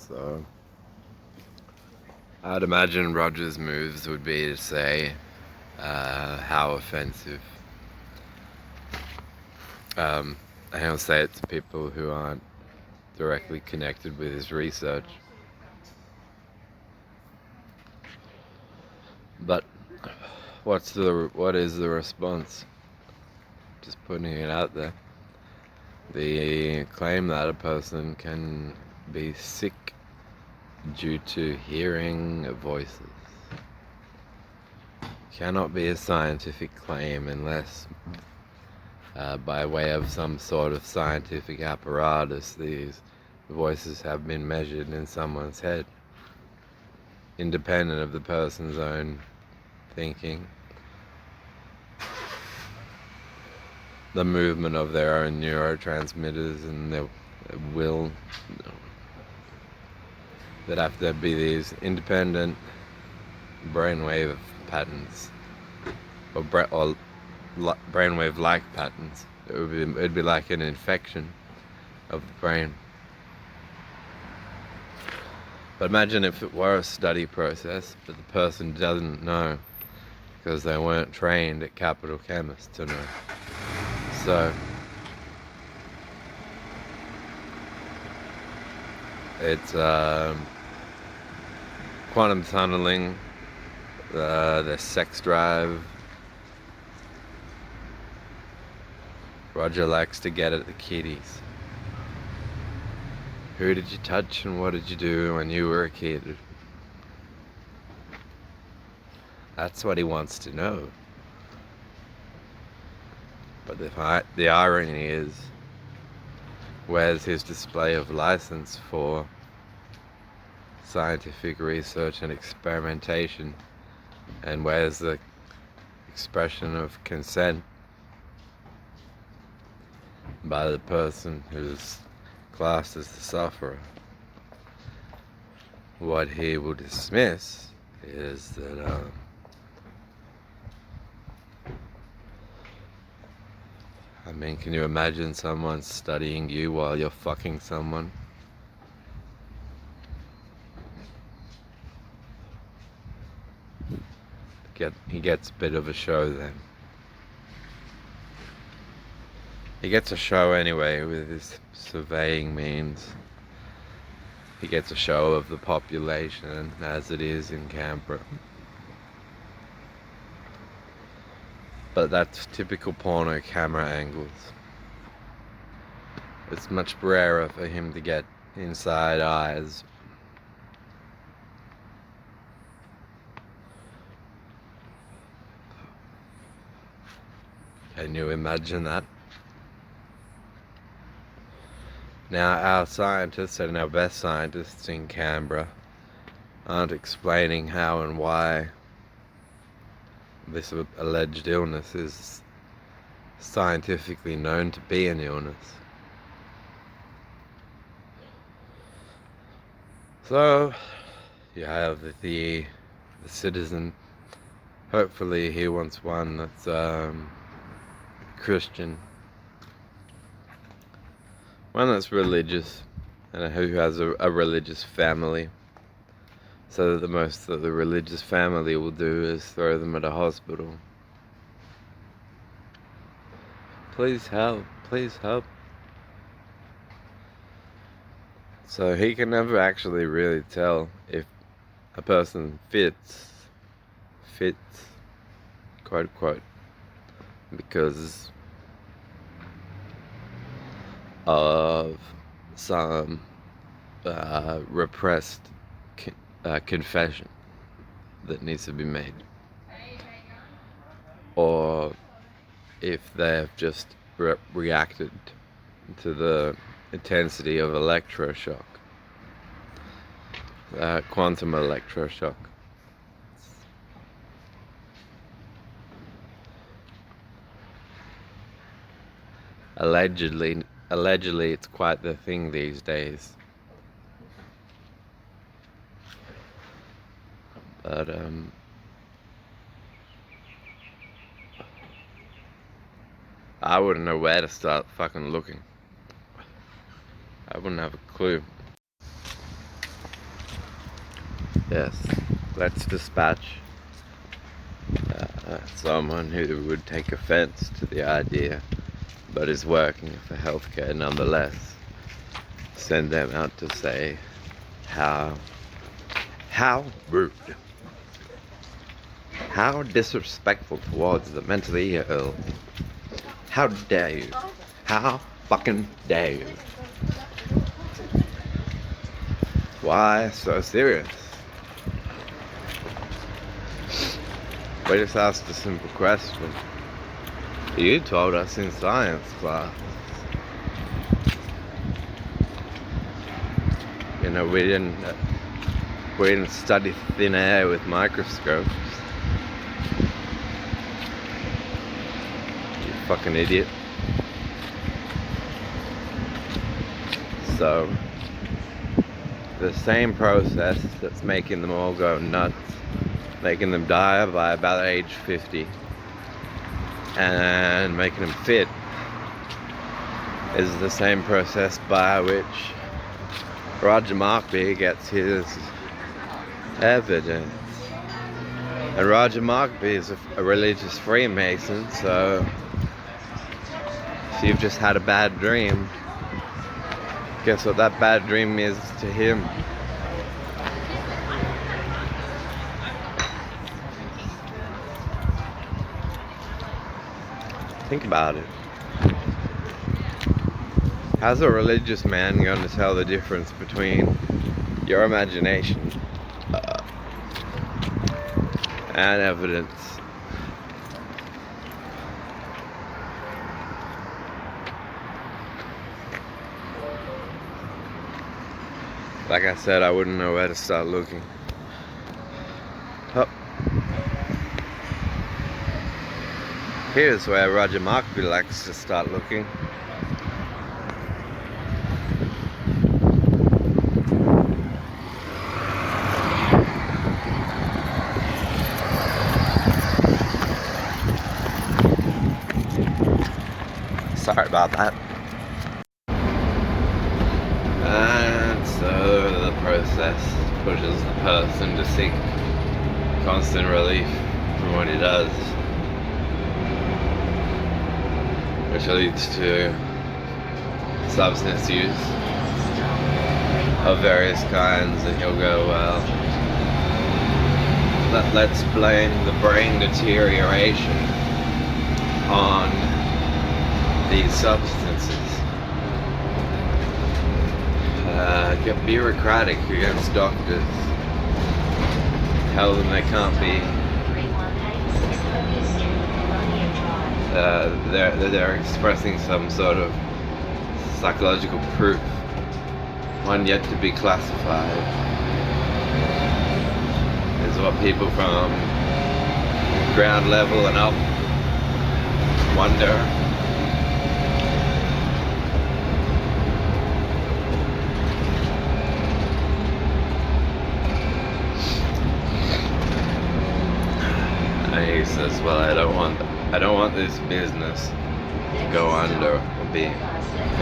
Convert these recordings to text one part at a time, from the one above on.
So I'd imagine Roger's moves would be to say how offensive. And he'll say it to people who aren't directly connected with his research. But what is the response? Just putting it out there. The claim that a person can be sick due to hearing voices cannot be a scientific claim unless by way of some sort of scientific apparatus these voices have been measured in someone's head, independent of the person's own thinking, the movement of their own neurotransmitters and their will. That have to be these independent brainwave patterns, or brainwave-like patterns. It'd be like an infection of the brain. But imagine if it were a study process, but the person doesn't know because they weren't trained at Capital Chemist to know. So it's quantum tunneling, the sex drive. Roger likes to get at the kiddies. Who did you touch and what did you do when you were a kid? That's what he wants to know. But the irony is, where's his display of license for scientific research and experimentation? And where's the expression of consent by the person who's classed as the sufferer? What he will dismiss is that I mean, can you imagine someone studying you while you're fucking someone? He gets a bit of a show then. He gets a show anyway with his surveying means. He gets a show of the population as it is in Canberra. But that's typical porno camera angles. It's much rarer for him to get inside eyes. Can you imagine that? Now our scientists and our best scientists in Canberra aren't explaining how and why this alleged illness is scientifically known to be an illness. So you have the citizen. Hopefully he wants one that's Christian, one that's religious, and who has a religious family. So that the most that the religious family will do is throw them at a hospital. Please help, please help. So he can never actually really tell if a person fits, quote unquote, because of some repressed confession that needs to be made, or if they've just reacted to the intensity of electroshock, quantum electroshock. Allegedly it's quite the thing these days. But I wouldn't know where to start fucking looking. I wouldn't have a clue. Yes, let's dispatch someone who would take offense to the idea, but is working for healthcare nonetheless. Send them out to say how rude, how disrespectful towards the mentally ill. How dare you? How fucking dare you? Why so serious? We just asked a simple question. You told us in science class. You know, we didn't study thin air with microscopes. You fucking idiot. So, the same process that's making them all go nuts, making them die by about age 50, and making them fit, is the same process by which Roger Markby gets his evidence. And Roger Markby is a religious Freemason, so if you've just had a bad dream, guess what that bad dream is to him? Think about it. How's a religious man going to tell the difference between your imagination and evidence? Like I said, I wouldn't know where to start looking. Oh. Here's where Roger Markby likes to start looking. Sorry about that. And so the process pushes the person to seek constant relief from what he does, which leads to substance use of various kinds, and he'll go, well, let's blame the brain deterioration on these substances. Get bureaucratic against doctors. Tell them they can't be. They're expressing some sort of psychological proof, one yet to be classified. Is what people from ground level and up wonder. He says, well, I don't want this business to go under or be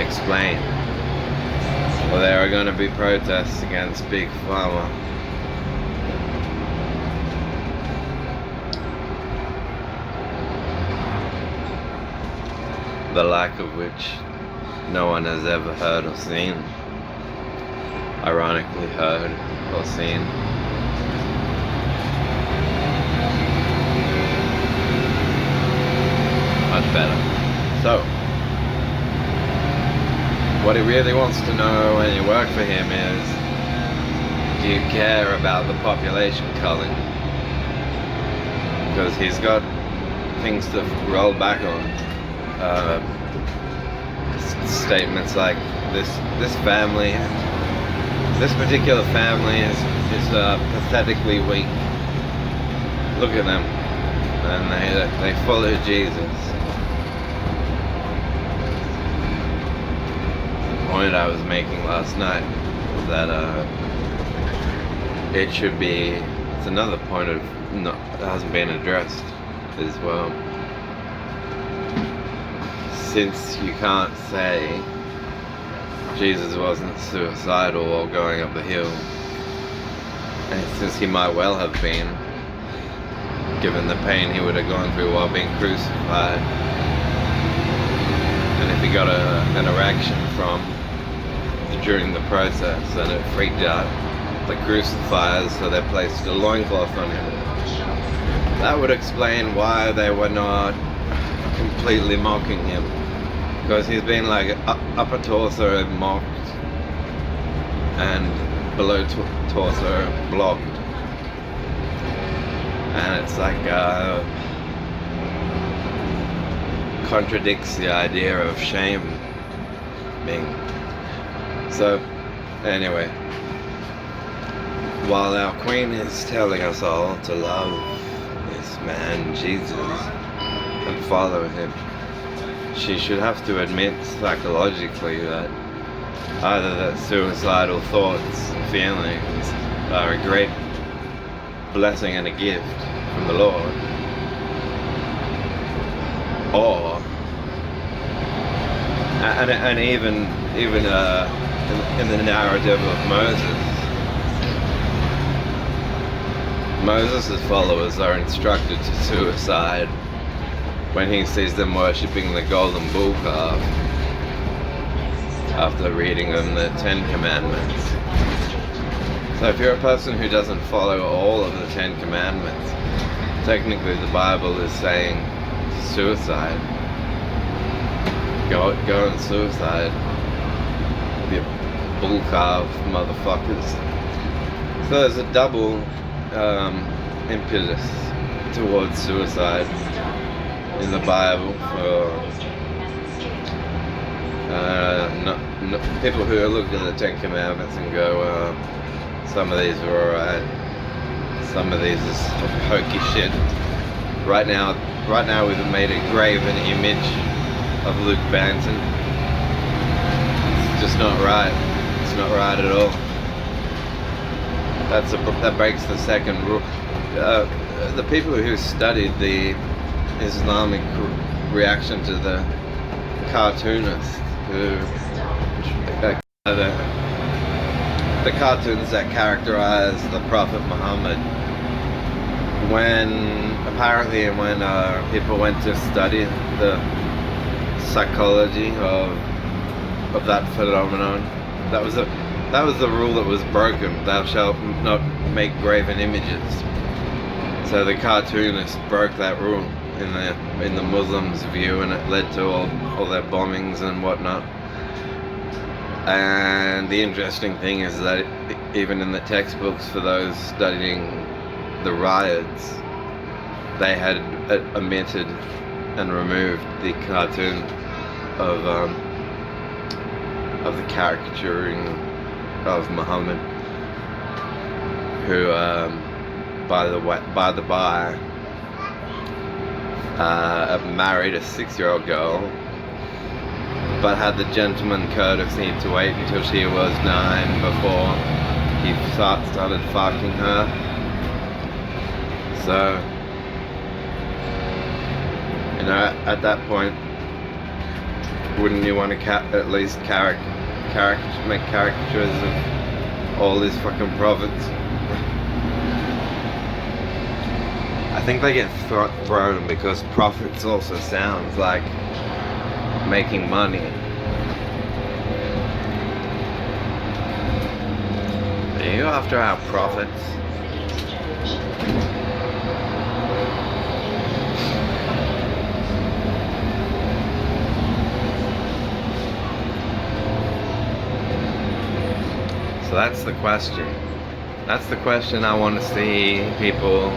explained. Well, there are going to be protests against Big Pharma. The like of which no one has ever heard or seen. Ironically heard or seen. Much better. So, what he really wants to know when you work for him is, do you care about the population culling? Because he's got things to roll back on. Statements like this particular family is pathetically weak. Look at them, and they follow Jesus. Point I was making last night was that it's another point of that hasn't been addressed as well. Since you can't say Jesus wasn't suicidal while going up the hill, And since he might well have been, given the pain he would have gone through while being crucified. And if he got an erection during the process, and it freaked out the crucifiers, so they placed a loincloth on him. That would explain why they were not completely mocking him, because he's been like upper torso mocked and below torso blocked, and it's like contradicts the idea of shame being. So anyway, while our Queen is telling us all to love this man Jesus and follow him, she should have to admit psychologically that either that suicidal thoughts, feelings are a great blessing and a gift from the Lord, or and even in the narrative of Moses' followers are instructed to suicide when he sees them worshipping the golden bull calf after reading them the 10 Commandments. So if you're a person who doesn't follow all of the 10 Commandments, technically the Bible is saying suicide. Go and suicide. You bull calf motherfuckers. So there's a double impetus towards suicide in the Bible for people who look at the 10 Commandments and go, some of these are alright, some of these is hokey shit. Right now we've made a graven image of Luke Banton. It's just not right. It's not right at all. That breaks the second rule. The people who studied the Islamic reaction to the cartoonists the cartoons that characterize the Prophet Muhammad, when people went to study the psychology of that phenomenon, that was the rule that was broken. Thou shalt not make graven images. So the cartoonists broke that rule in the Muslims' view, and it led to all their bombings and whatnot. And the interesting thing is that even in the textbooks for those studying the riots, they had omitted and removed the cartoon of the caricaturing of Muhammad, who by the by married a 6-year-old girl, but had the gentleman courtesy to wait until she was 9 before he started fucking her. So, you know, at that point, wouldn't you want to at least make caricatures of all these fucking prophets? I think they get thrown because prophets also sounds like making money. Are you after our profits? So that's the question. That's the question I want to see people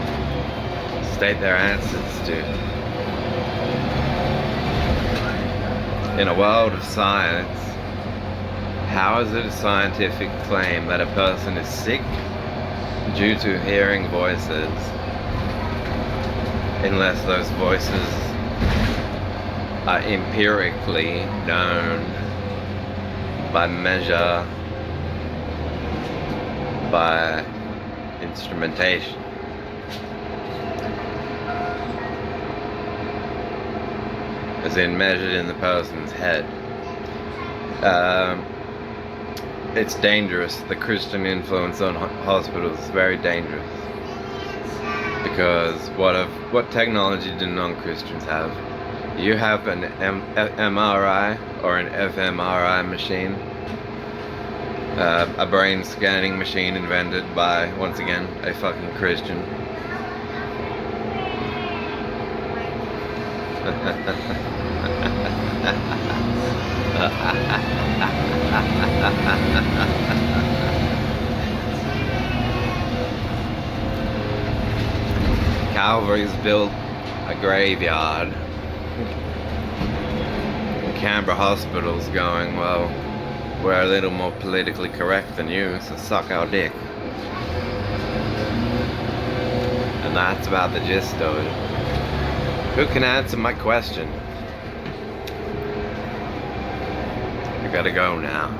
state their answers to. In a world of science, how is it a scientific claim that a person is sick due to hearing voices, unless those voices are empirically known by measure, by instrumentation? As in measured in the person's head. it's dangerous. The Christian influence on hospitals is very dangerous. Because what technology do non-Christians have? You have an MRI or an fMRI machine, a brain scanning machine invented by, once again, a fucking Christian. Calvary's built a graveyard. Canberra Hospital's going, well, we're a little more politically correct than you, so suck our dick. And that's about the gist of it. Who can answer my question? I gotta go now.